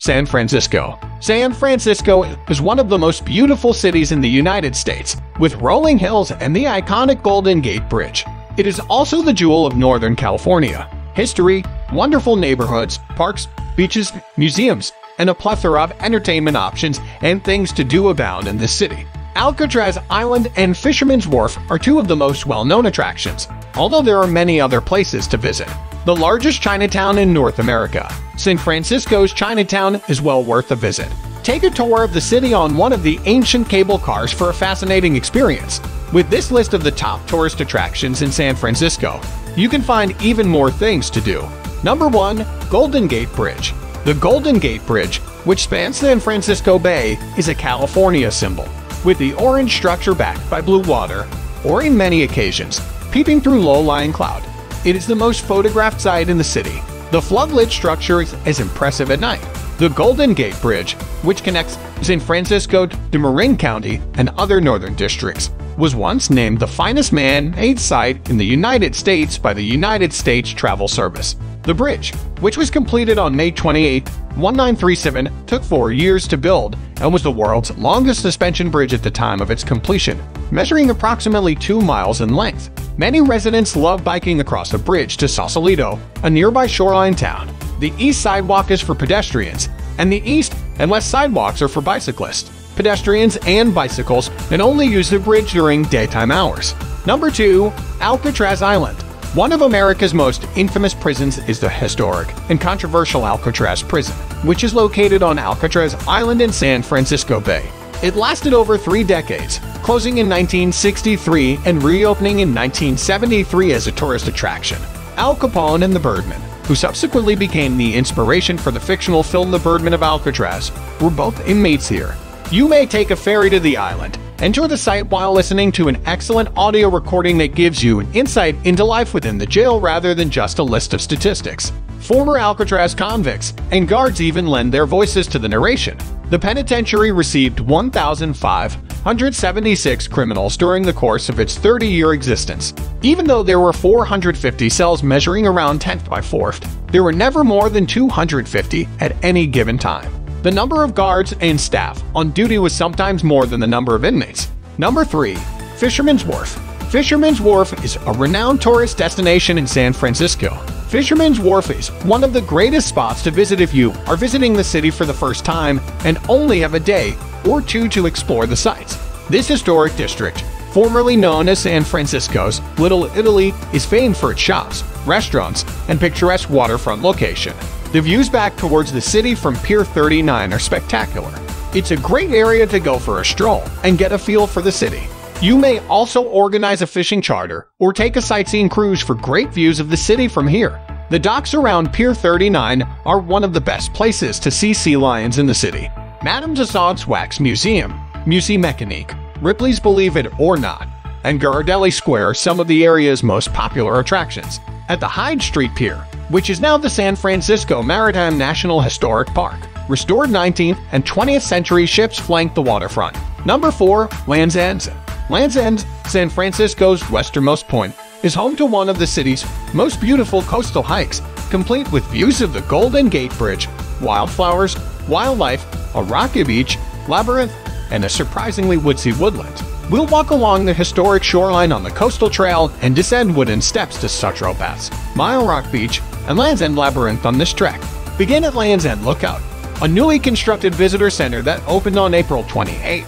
San Francisco. San Francisco is one of the most beautiful cities in the United States, with rolling hills and the iconic Golden Gate Bridge. It is also the jewel of Northern California. History, wonderful neighborhoods, parks, beaches, museums, and a plethora of entertainment options and things to do abound in this city. Alcatraz Island and Fisherman's Wharf are two of the most well-known attractions, although there are many other places to visit. The largest Chinatown in North America, San Francisco's Chinatown is well worth a visit. Take a tour of the city on one of the ancient cable cars for a fascinating experience. With this list of the top tourist attractions in San Francisco, you can find even more things to do. Number 1. Golden Gate Bridge. The Golden Gate Bridge, which spans San Francisco Bay, is a California symbol, with the orange structure backed by blue water, or in many occasions, peeping through low-lying cloud. It is the most photographed sight in the city. The floodlit structure is as impressive at night. The Golden Gate Bridge, which connects San Francisco to Marin County and other northern districts, was once named the finest man-made site in the United States by the United States Travel Service. The bridge, which was completed on May 28, 1937, took 4 years to build and was the world's longest suspension bridge at the time of its completion, measuring approximately 2 miles in length. Many residents love biking across the bridge to Sausalito, a nearby shoreline town. The east sidewalk is for pedestrians, and the east and west sidewalks are for bicyclists. Pedestrians and bicycles can only use the bridge during daytime hours. Number 2. Alcatraz Island. One of America's most infamous prisons is the historic and controversial Alcatraz Prison, which is located on Alcatraz Island in San Francisco Bay. It lasted over 3 decades, closing in 1963 and reopening in 1973 as a tourist attraction. Al Capone and the Birdman, who subsequently became the inspiration for the fictional film The Birdman of Alcatraz, were both inmates here. You may take a ferry to the island, enter the site while listening to an excellent audio recording that gives you an insight into life within the jail rather than just a list of statistics. Former Alcatraz convicts and guards even lend their voices to the narration. The penitentiary received 1,576 criminals during the course of its 30-year existence. Even though there were 450 cells measuring around 10th by 4th, there were never more than 250 at any given time. The number of guards and staff on duty was sometimes more than the number of inmates. Number 3. Fisherman's Wharf. Fisherman's Wharf is a renowned tourist destination in San Francisco. Fisherman's Wharf is one of the greatest spots to visit if you are visiting the city for the first time and only have a day or two to explore the sights. This historic district, formerly known as San Francisco's Little Italy, is famed for its shops, restaurants, and picturesque waterfront location. The views back towards the city from Pier 39 are spectacular. It's a great area to go for a stroll and get a feel for the city. You may also organize a fishing charter or take a sightseeing cruise for great views of the city from here. The docks around Pier 39 are one of the best places to see sea lions in the city. Madame Tussauds Wax Museum, Musée Mécanique, Ripley's Believe It or Not, and Ghirardelli Square are some of the area's most popular attractions. At the Hyde Street Pier, which is now the San Francisco Maritime National Historic Park, restored 19th and 20th century ships flank the waterfront. Number 4. Land's End. Land's End, San Francisco's westernmost point, is home to one of the city's most beautiful coastal hikes, complete with views of the Golden Gate Bridge, wildflowers, wildlife, a rocky beach, labyrinth, and a surprisingly woodsy woodland. We'll walk along the historic shoreline on the coastal trail and descend wooden steps to Sutro Paths, Mile Rock Beach, and Land's End Labyrinth on this trek. Begin at Land's End Lookout, a newly constructed visitor center that opened on April 28,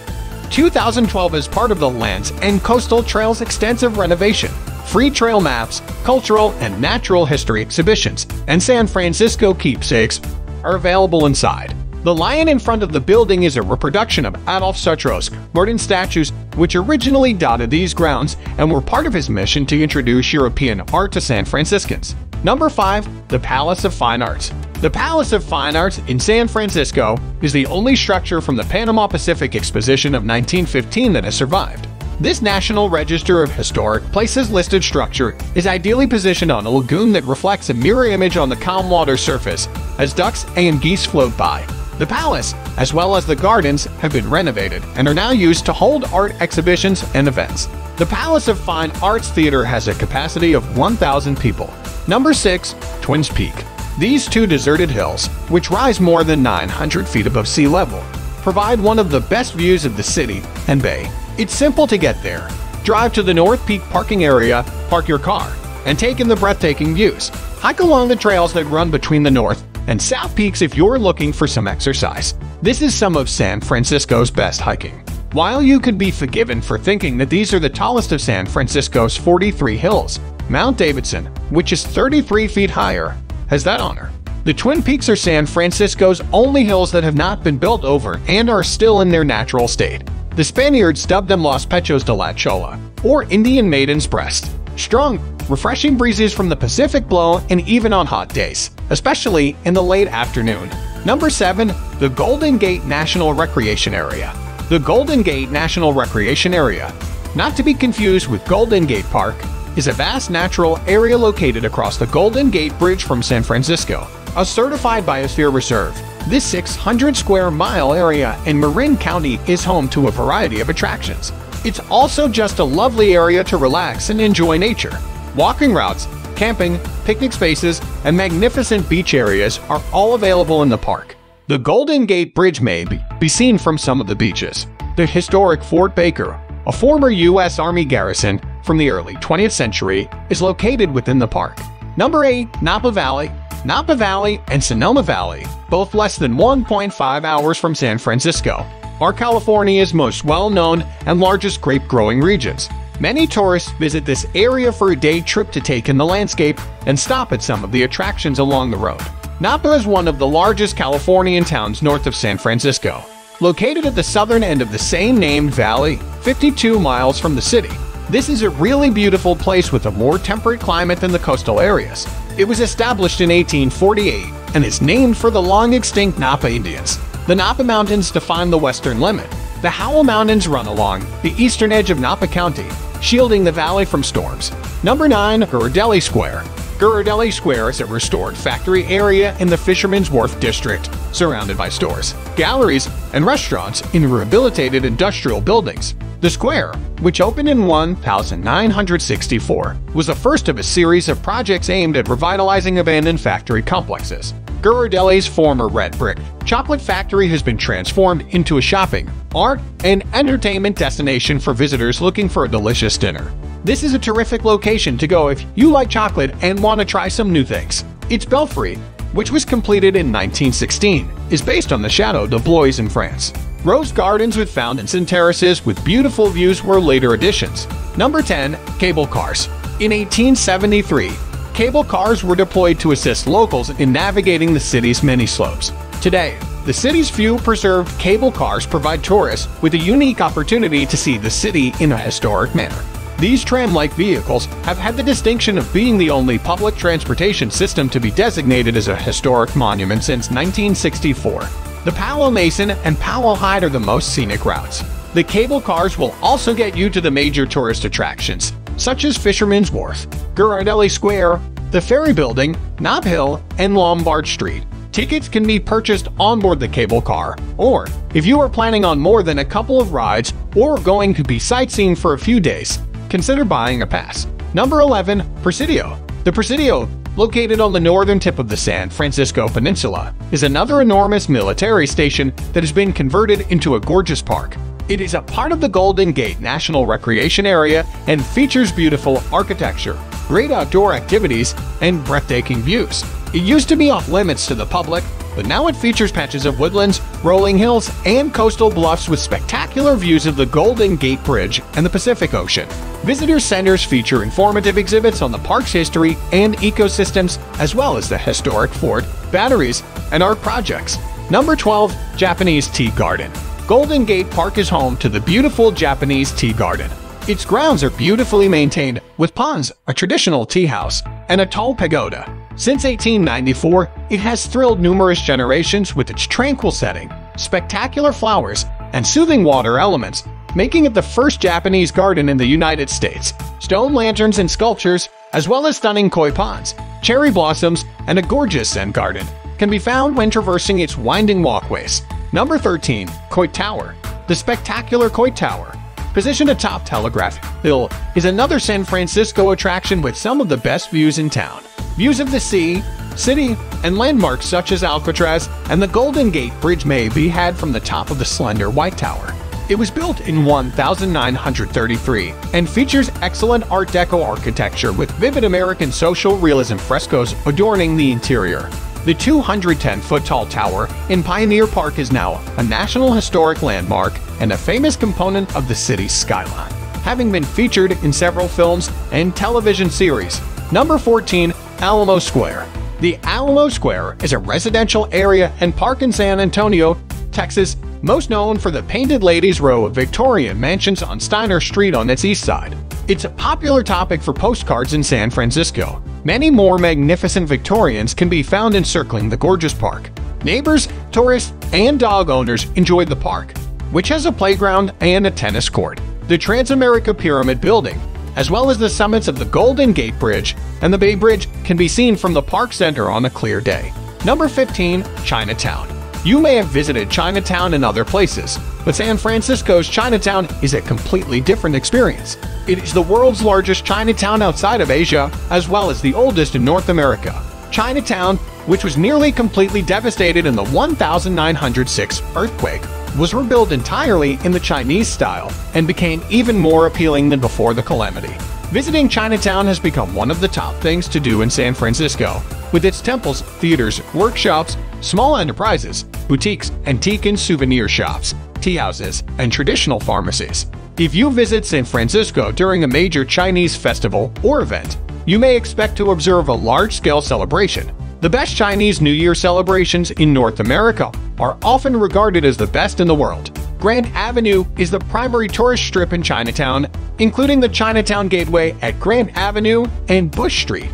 2012 as part of the Land's End Coastal Trail's extensive renovation. Free trail maps, cultural and natural history exhibitions, and San Francisco keepsakes are available inside. The lion in front of the building is a reproduction of Adolf Sutro's wooden statues, which originally dotted these grounds and were part of his mission to introduce European art to San Franciscans. Number 5. The Palace of Fine Arts. The Palace of Fine Arts in San Francisco is the only structure from the Panama Pacific Exposition of 1915 that has survived. This National Register of Historic Places listed structure is ideally positioned on a lagoon that reflects a mirror image on the calm water surface as ducks and geese float by. The palace, as well as the gardens, have been renovated and are now used to hold art exhibitions and events. The Palace of Fine Arts Theater has a capacity of 1,000 people. Number 6. Twins Peak. These two deserted hills, which rise more than 900 feet above sea level, provide one of the best views of the city and bay. It's simple to get there. Drive to the North Peak parking area, park your car, and take in the breathtaking views. Hike along the trails that run between the North and South Peaks if you're looking for some exercise. This is some of San Francisco's best hiking. While you could be forgiven for thinking that these are the tallest of San Francisco's 43 hills, Mount Davidson, which is 33 feet higher, has that honor. The Twin Peaks are San Francisco's only hills that have not been built over and are still in their natural state. The Spaniards dubbed them Los Pechos de la Chola, or Indian Maiden's Breast. Strong, refreshing breezes from the Pacific blow, and even on hot days, especially in the late afternoon. Number 7. The Golden Gate National Recreation Area. The Golden Gate National Recreation Area, not to be confused with Golden Gate Park, is a vast natural area located across the Golden Gate Bridge from San Francisco, a certified biosphere reserve. This 600-square-mile area in Marin County is home to a variety of attractions. It's also just a lovely area to relax and enjoy nature. Walking routes, camping, picnic spaces, and magnificent beach areas are all available in the park. The Golden Gate Bridge may be seen from some of the beaches. The historic Fort Baker, a former U.S. Army garrison from the early 20th century, is located within the park. Number 8. Napa Valley. Napa Valley and Sonoma Valley, both less than 1.5 hours from San Francisco, are California's most well-known and largest grape-growing regions. Many tourists visit this area for a day trip to take in the landscape and stop at some of the attractions along the road. Napa is one of the largest Californian towns north of San Francisco. Located at the southern end of the same-named valley, 52 miles from the city, this is a really beautiful place with a more temperate climate than the coastal areas. It was established in 1848 and is named for the long-extinct Napa Indians. The Napa Mountains define the western limit. The Howell Mountains run along the eastern edge of Napa County, shielding the valley from storms. Number 9. Ghirardelli Square. Ghirardelli Square is a restored factory area in the Fisherman's Wharf district, surrounded by stores, galleries, and restaurants in rehabilitated industrial buildings. The square, which opened in 1964, was the first of a series of projects aimed at revitalizing abandoned factory complexes. Ghirardelli's former red brick chocolate factory has been transformed into a shopping, art, and entertainment destination for visitors looking for a delicious dinner. This is a terrific location to go if you like chocolate and want to try some new things. Its belfry, which was completed in 1916, is based on the Chateau de Blois in France. Rose gardens with fountains and terraces with beautiful views were later additions. Number 10. Cable cars. In 1873, cable cars were deployed to assist locals in navigating the city's many slopes. Today, the city's few preserved cable cars provide tourists with a unique opportunity to see the city in a historic manner. These tram-like vehicles have had the distinction of being the only public transportation system to be designated as a historic monument since 1964. The Powell Mason and Powell Hyde are the most scenic routes. The cable cars will also get you to the major tourist attractions, such as Fisherman's Wharf, Ghirardelli Square, the Ferry Building, Nob Hill, and Lombard Street. Tickets can be purchased on board the cable car, or if you are planning on more than a couple of rides or going to be sightseeing for a few days, consider buying a pass. Number 11. Presidio. The Presidio, located on the northern tip of the San Francisco Peninsula, is another enormous military station that has been converted into a gorgeous park. It is a part of the Golden Gate National Recreation Area and features beautiful architecture, great outdoor activities, and breathtaking views. It used to be off-limits to the public, but now it features patches of woodlands, rolling hills, and coastal bluffs with spectacular views of the Golden Gate Bridge and the Pacific Ocean. Visitor centers feature informative exhibits on the park's history and ecosystems, as well as the historic fort, batteries, and art projects. Number 12. Japanese Tea Garden. Golden Gate Park is home to the beautiful Japanese Tea Garden. Its grounds are beautifully maintained, with ponds, a traditional tea house, and a tall pagoda. Since 1894, it has thrilled numerous generations with its tranquil setting, spectacular flowers, and soothing water elements, making it the first Japanese garden in the United States. Stone lanterns and sculptures, as well as stunning koi ponds, cherry blossoms, and a gorgeous Zen garden, can be found when traversing its winding walkways. Number 13. Coit Tower. The spectacular Coit Tower, positioned atop Telegraph Hill, is another San Francisco attraction with some of the best views in town. Views of the sea, city, and landmarks such as Alcatraz and the Golden Gate Bridge may be had from the top of the slender White Tower. It was built in 1933 and features excellent Art Deco architecture with vivid American social realism frescoes adorning the interior. The 210-foot-tall tower in Pioneer Park is now a National Historic Landmark and a famous component of the city's skyline, having been featured in several films and television series. Number 14. Alamo Square. The Alamo Square is a residential area and park in San Antonio, Texas, most known for the Painted Ladies row of Victorian mansions on Steiner Street on its east side. It's a popular topic for postcards in San Francisco. Many more magnificent Victorians can be found encircling the gorgeous park. Neighbors, tourists, and dog owners enjoy the park, which has a playground and a tennis court. The Transamerica Pyramid Building, as well as the summits of the Golden Gate Bridge and the Bay Bridge, can be seen from the park center on a clear day. Number 15. Chinatown. You may have visited Chinatown and other places, but San Francisco's Chinatown is a completely different experience. It is the world's largest Chinatown outside of Asia, as well as the oldest in North America. Chinatown, which was nearly completely devastated in the 1906 earthquake, was rebuilt entirely in the Chinese style and became even more appealing than before the calamity. Visiting Chinatown has become one of the top things to do in San Francisco, with its temples, theaters, workshops, small enterprises, boutiques, antique and souvenir shops, tea houses, and traditional pharmacies. If you visit San Francisco during a major Chinese festival or event, you may expect to observe a large-scale celebration. The best Chinese New Year celebrations in North America are often regarded as the best in the world. Grand Avenue is the primary tourist strip in Chinatown, including the Chinatown Gateway at Grand Avenue and Bush Street.